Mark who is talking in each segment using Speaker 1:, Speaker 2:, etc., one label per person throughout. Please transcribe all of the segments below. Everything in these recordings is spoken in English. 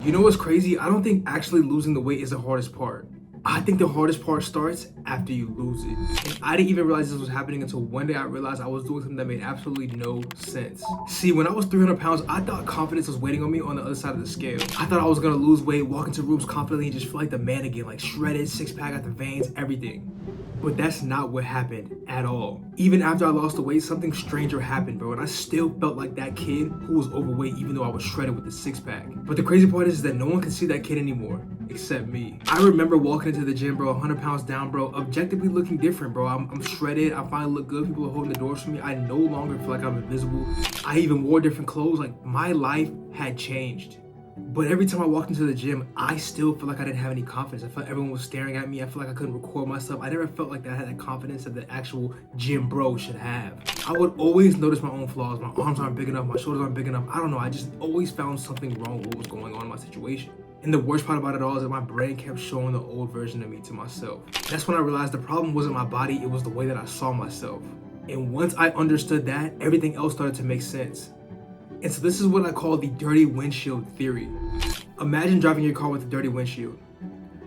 Speaker 1: You know what's crazy? I don't think actually losing the weight is the hardest part. I think the hardest part starts after you lose it. And I didn't even realize this was happening until one day I realized I was doing something that made absolutely no sense. See, when I was 300 pounds, I thought confidence was waiting on me on the other side of the scale. I thought I was gonna lose weight, walk into rooms confidently, and just feel like the man again, like shredded, six-pack at the veins, everything. But that's not what happened at all. Even after I lost the weight, something stranger happened, bro, and I still felt like that kid who was overweight even though I was shredded with the six-pack. But the crazy part is that no one can see that kid anymore, except me. I remember walking into the gym, bro, 100 pounds down, bro, objectively looking different, bro. I'm shredded, I finally look good, people are holding the doors for me. I no longer feel like I'm invisible. I even wore different clothes, like my life had changed. But every time I walked into the gym, I still felt like I didn't have any confidence. I felt everyone was staring at me. I felt like I couldn't record myself. I never felt like that I had that confidence that the actual gym bro should have. I would always notice my own flaws. My arms aren't big enough. My shoulders aren't big enough. I don't know. I just always found something wrong with what was going on in my situation. And the worst part about it all is that my brain kept showing the old version of me to myself. That's when I realized the problem wasn't my body. It was the way that I saw myself. And once I understood that, everything else started to make sense. And so this is what I call the dirty windshield theory. Imagine driving your car with a dirty windshield.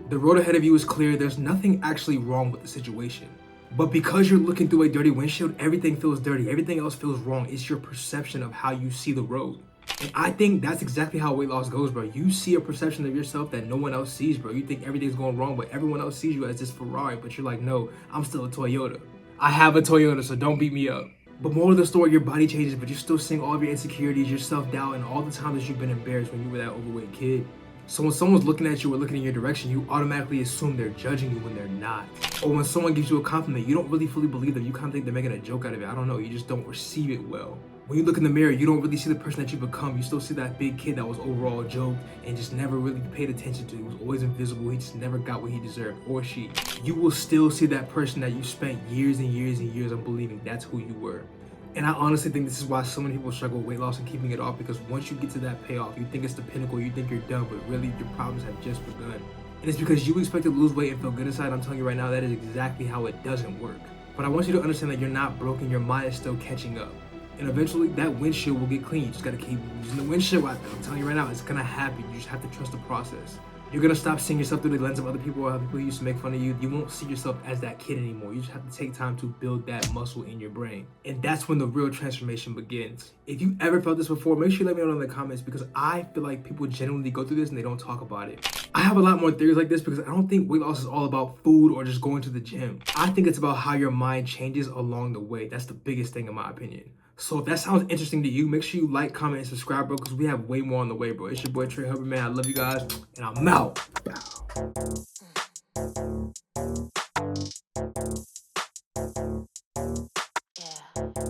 Speaker 1: The road ahead of you is clear, there's nothing actually wrong with the situation. But because you're looking through a dirty windshield, everything feels dirty, everything else feels wrong. It's your perception of how you see the road. And I think that's exactly how weight loss goes, bro. You see a perception of yourself that no one else sees, bro. You think everything's going wrong, but everyone else sees you as this Ferrari, but you're like, no, I'm still a Toyota. I have a Toyota, so don't beat me up. But more of the story, your body changes, but you're still seeing all of your insecurities, your self-doubt, and all the times that you've been embarrassed when you were that overweight kid. So when someone's looking at you or looking in your direction, you automatically assume they're judging you when they're not. Or when someone gives you a compliment, you don't really fully believe them. You kind of think they're making a joke out of it. I don't know, you just don't receive it well. When you look in the mirror, you don't really see the person that you become. You still see that big kid that was overall joked and just never really paid attention to. He was always invisible. He just never got what he deserved, or she. You will still see that person that you spent years and years and years on believing that's who you were. And I honestly think this is why so many people struggle with weight loss and keeping it off, because once you get to that payoff, you think it's the pinnacle, you think you're done, but really your problems have just begun. And it's because you expect to lose weight and feel good inside. I'm telling you right now, that is exactly how it doesn't work. But I want you to understand that you're not broken, your mind is still catching up. And eventually that windshield will get clean. You just gotta keep using the windshield wiper. I'm telling you right now, it's gonna happen. You just have to trust the process. You're gonna stop seeing yourself through the lens of other people or how people used to make fun of you. You won't see yourself as that kid anymore. You just have to take time to build that muscle in your brain. And that's when the real transformation begins. If you ever felt this before, make sure you let me know in the comments, because I feel like people genuinely go through this and they don't talk about it. I have a lot more theories like this because I don't think weight loss is all about food or just going to the gym. I think it's about how your mind changes along the way. That's the biggest thing in my opinion. So if that sounds interesting to you, make sure you like, comment, and subscribe, bro, because we have way more on the way, bro. It's your boy Trey Hubbard, man. I love you guys, and I'm out. Bow.